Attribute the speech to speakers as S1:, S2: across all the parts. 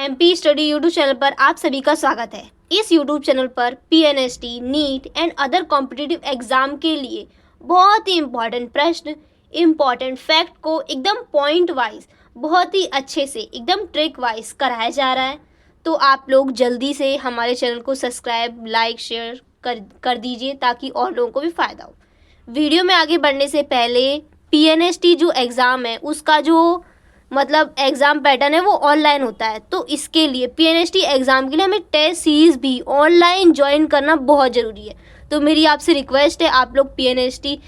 S1: MP study YouTube channel पर आप सभी का स्वागत है। इस यूट्यूब चैनल पर PNST, neat and other competitive exam के लिए बहुत ही इम्पॉर्टेंट प्रश्न, इम्पॉर्टेंट फैक्ट को एकदम पॉइंट वाइज, बहुत ही अच्छे से, एकदम ट्रिक वाइज कराया जा रहा है। तो आप लोग जल्दी से हमारे चैनल को सब्सक्राइब, लाइक, शेयर कर दीजिए ताकि और लोगों को भी फ़ायदा हो। वीडियो में आगे बढ़ने से पहले पीएनएसटी जो एग्ज़ाम है उसका जो मतलब एग्ज़ाम पैटर्न है वो ऑनलाइन होता है। तो इसके लिए पीएनएसटी एग्ज़ाम के लिए हमें टेस्ट सीरीज़ भी ऑनलाइन ज्वाइन करना बहुत ज़रूरी है। तो मेरी आपसे रिक्वेस्ट है, आप लोग पीएनएसटी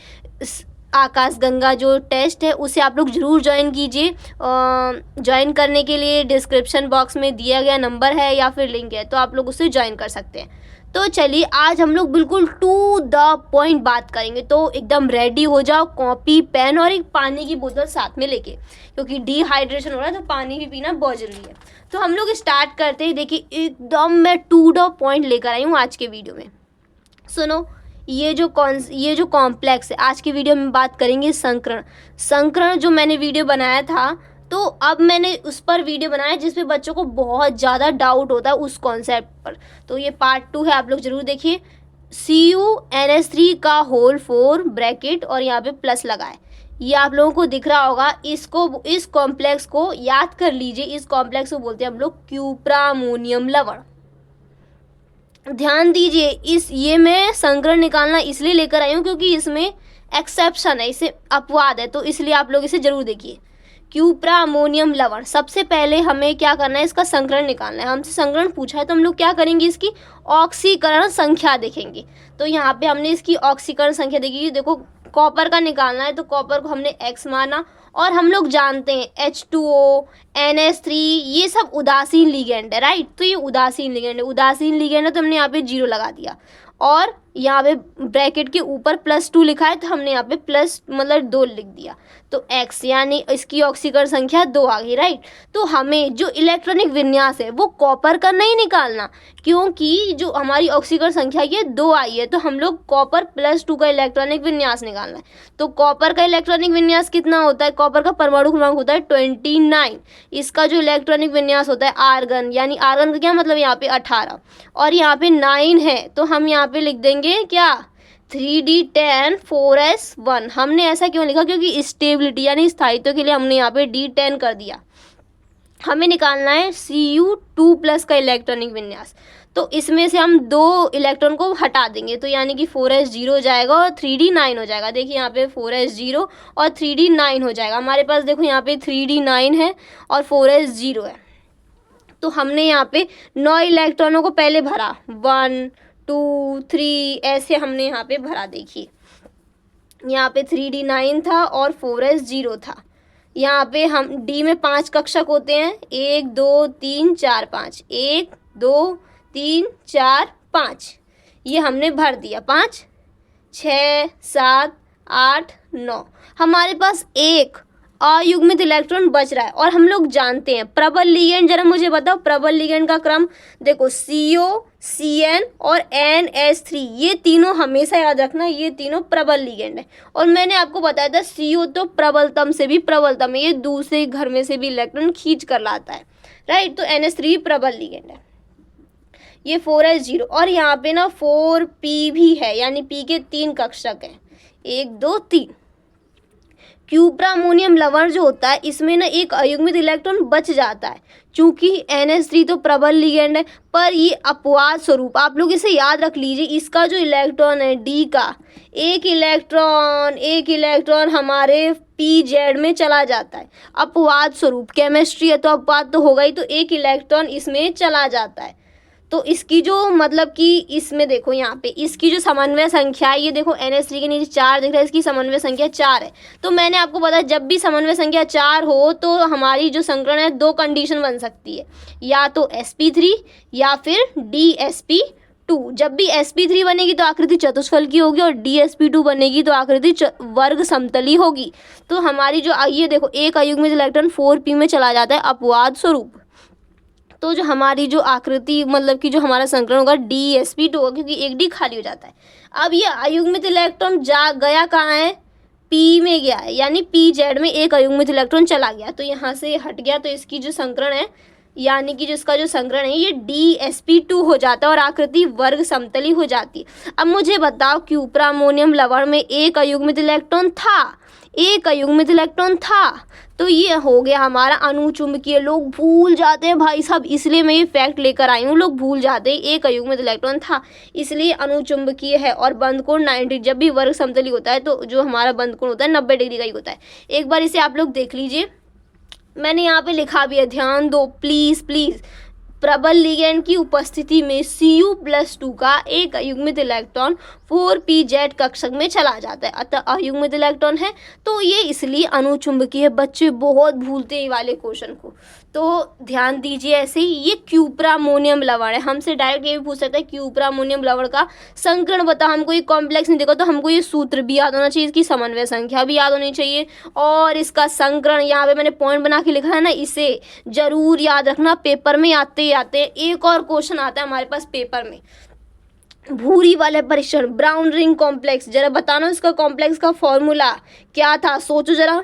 S1: आकाशगंगा जो टेस्ट है उसे आप लोग ज़रूर ज्वाइन कीजिए। ज्वाइन करने के लिए डिस्क्रिप्शन बॉक्स में दिया गया नंबर है या फिर लिंक है, तो आप लोग उससे ज्वाइन कर सकते हैं। तो चलिए आज हम लोग बिल्कुल टू द पॉइंट बात करेंगे। तो एकदम रेडी हो जाओ, कॉपी, पेन और एक पानी की बोतल साथ में लेके, क्योंकि डिहाइड्रेशन हो रहा है तो पानी भी पीना बहुत ज़रूरी है। तो हम लोग स्टार्ट करते हैं। देखिए एकदम मैं टू द पॉइंट लेकर आई हूँ आज के वीडियो में। सुनो, ये जो कॉम्प्लेक्स है, आज की वीडियो में बात करेंगे संकरण जो मैंने वीडियो बनाया था, तो अब मैंने उस पर वीडियो बनाया जिसपे बच्चों को बहुत ज़्यादा डाउट होता है उस कॉन्सेप्ट पर। तो ये पार्ट 2 है, आप लोग ज़रूर देखिए। CuNH3 का होल 4 ब्रैकेट और यहाँ पे प्लस लगाए, ये आप लोगों को दिख रहा होगा। इस कॉम्प्लेक्स को याद कर लीजिए। इस कॉम्प्लेक्स को बोलते हैं हम लोग क्यूप्रामोनियम लवण। ध्यान दीजिए, ये मैं संकरण निकालना इसलिए लेकर आई हूँ क्योंकि इसमें एक्सेप्शन है, इसे अपवाद है, तो इसलिए आप लोग इसे जरूर देखिए। क्यूप्रामोनियम लवण, सबसे पहले हमें क्या करना है, इसका संकरण निकालना है। हमसे संकरण पूछा है तो हम लोग क्या करेंगे, इसकी ऑक्सीकरण संख्या देखेंगे। तो यहाँ पे हमने इसकी ऑक्सीकरण संख्या देखी। देखो कॉपर का निकालना है तो कॉपर को हमने X माना, और हम लोग जानते हैं H2O, NH3 ये सब उदासीन लिगेंड है, राइट। तो ये उदासीन लिगेंड है, तो हमने यहाँ पे 0 लगा दिया, और यहाँ पे ब्रैकेट के ऊपर +2 लिखा है तो हमने यहाँ पे प्लस मतलब 2 लिख दिया। तो X यानी इसकी ऑक्सीकरण संख्या 2 आ गई, राइट। तो हमें जो इलेक्ट्रॉनिक विन्यास है वो कॉपर का नहीं निकालना, क्योंकि जो हमारी ऑक्सीकरण संख्या ये 2 आई है, तो हम लोग कॉपर +2 का इलेक्ट्रॉनिक विन्यास निकालना है। तो कॉपर का इलेक्ट्रॉनिक विन्यास कितना होता है, कॉपर का परमाणु क्रमांक होता है 29। इसका जो इलेक्ट्रॉनिक विन्यास होता है आर्गन, यानी आर्गन का क्या मतलब, यहाँ पे 18 और यहाँ पे 9 है, तो हम यहाँ पे लिख देंगे क्या, 3D10 4s1। हमने ऐसा क्यों लिखा, क्योंकि स्टेबिलिटी यानी स्थायित्व के लिए हमने यहाँ पे D10 कर दिया। हमें निकालना है Cu2+ का इलेक्ट्रॉनिक विन्यास। तो इसमें से हम 2 इलेक्ट्रॉन को हटा देंगे, तो यानी कि 4s0 हो जाएगा और 3D9 हो जाएगा। देखिए यहाँ पे 4s0 और 3D9 हो जाएगा। हमारे पास देखो यहाँ पे 3D9 है और 4s0 है। तो हमने यहाँ पे 9 इलेक्ट्रॉनों को पहले भरा, 1 2 3 ऐसे हमने यहाँ पे भरा। देखिए यहाँ पे 3D9 था और 4s0 था। यहाँ पे हम D में 5 कक्षक होते हैं, 1 2 3 4 5, 1 2 3 4 5, ये हमने भर दिया। 5 6 7 8 9, हमारे पास एक अयुग्मित इलेक्ट्रॉन बच रहा है। और हम लोग जानते हैं प्रबल लिगेंड, जरा मुझे बताओ प्रबल लिगेंड का क्रम। देखो CO, CN और NH3, ये तीनों हमेशा याद रखना, ये तीनों प्रबल लिगेंड है। और मैंने आपको बताया था CO तो प्रबलतम से भी प्रबलतम है, ये दूसरे घर में से भी इलेक्ट्रॉन खींच कर लाता है, राइट। तो NH3 प्रबल लिगेंड है। ये 4s0 और यहाँ पे ना 4p भी है, यानी p के 3 कक्षक हैं, 1 2 3। क्यूप्रामोनियम लवण जो होता है इसमें ना एक अयुग्मित इलेक्ट्रॉन बच जाता है, चूंकि NH3 तो प्रबल लिगेंड है, पर ये अपवाद स्वरूप आप लोग इसे याद रख लीजिए। इसका जो इलेक्ट्रॉन है D का, एक इलेक्ट्रॉन हमारे PZ में चला जाता है अपवाद स्वरूप। केमिस्ट्री है तो अपवाद तो होगा ही, तो एक इलेक्ट्रॉन इसमें चला जाता है। तो इसकी जो मतलब कि इसमें देखो यहाँ पे इसकी जो समन्वय संख्या है, ये देखो NH3 के नीचे 4 दिख रहा है, इसकी समन्वय संख्या 4 है। तो मैंने आपको बताया जब भी समन्वय संख्या 4 हो तो हमारी जो संकरण है 2 कंडीशन बन सकती है, या तो sp3 या फिर dsp2। जब भी sp3 बनेगी तो आकृति चतुष्फल की होगी और dsp2 बनेगी तो आकृति वर्ग समतली होगी। तो हमारी जो ये देखो एक अयुग्मित इलेक्ट्रॉन 4p में चला जाता है अपवाद स्वरूप। तो जो हमारी जो आकृति मतलब कि जो हमारा संकरण होगा dsp2 होगा, क्योंकि एक D खाली हो जाता है। अब ये अयुग्मित इलेक्ट्रॉन गया कहाँ है, P में गया है, यानी PZ में एक अयुग्मित इलेक्ट्रॉन चला गया, तो यहाँ से हट गया। तो इसकी जो संकरण है यानी कि जिसका जो संकरण है ये DsP2 हो जाता है और आकृति वर्ग समतली हो जाती है। अब मुझे बताओ क्यूप्रा अमोनियम लवण में एक अयुग्मित इलेक्ट्रॉन था, एक अयुग्मित इलेक्ट्रॉन था, तो ये हो गया हमारा अनुचुंबकीय। लोग भूल जाते हैं भाई साहब, इसलिए मैं ये फैक्ट लेकर आई हूँ, लोग भूल जाते हैं एक अयुग्मित इलेक्ट्रॉन था इसलिए अनुचुंबकीय है। और बंद कोण 90, जब भी वर्ग समतली होता है तो जो हमारा बंद कोण होता है 90 डिग्री का ही होता है। एक बार इसे आप लोग देख लीजिए, मैंने यहाँ पे लिखा भी है, ध्यान दो प्लीज़ प्लीज़। प्रबल लिगैंड की उपस्थिति में Cu+2 का एक अयुग्मित इलेक्ट्रॉन 4pZ कक्षक में चला जाता है, अतः अयुग्मित इलेक्ट्रॉन है तो ये इसलिए अनुचुंबकीय है। बच्चे बहुत भूलते हैं ये वाले क्वेश्चन को, तो ध्यान दीजिए। ऐसे ही ये क्यूप्रा अमोनियम लवण है, हमसे डायरेक्ट ये भी पूछ सकता है क्यूप्रा अमोनियम लवण का संकरण बता। हमको ये कॉम्प्लेक्स नहीं देखा तो हमको ये सूत्र भी याद होना चाहिए, इसकी समन्वय संख्या भी याद होनी चाहिए और इसका संकरण यहाँ पे मैंने पॉइंट बना के लिखा है ना, इसे जरूर याद रखना। पेपर में आते आते एक और क्वेश्चन आता है हमारे पास पेपर में, भूरी वाले परीक्षण, ब्राउन रिंग कॉम्प्लेक्स। जरा बताना इसका कॉम्प्लेक्स का फॉर्मूला क्या था, सोचो जरा।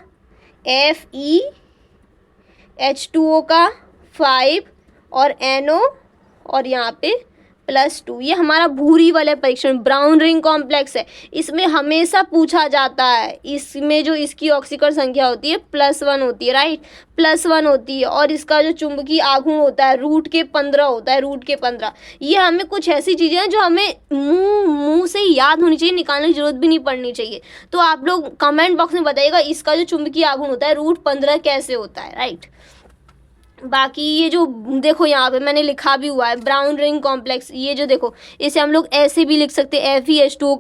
S1: FeH2O का 5 और NO और यहाँ पे +2, ये हमारा भूरी वाले परीक्षण ब्राउन रिंग कॉम्प्लेक्स है। इसमें हमेशा पूछा जाता है, इसमें जो इसकी ऑक्सीकरण संख्या होती है +1 होती है, राइट, +1 होती है और इसका जो चुंबकीय आघूर्ण होता है √15 होता है, √15। ये हमें कुछ ऐसी चीज़ें हैं जो हमें मुंह से याद होनी चाहिए, निकालने की जरूरत भी नहीं पड़नी चाहिए। तो आप लोग कमेंट बॉक्स में बताइएगा इसका जो चुंबकीय आघूर्ण होता है √15 कैसे होता है, राइट। बाकी ये जो देखो यहाँ पे मैंने लिखा भी हुआ है ब्राउन रिंग कॉम्प्लेक्स, ये जो देखो इसे हम लोग ऐसे भी लिख सकते हैं FeH2O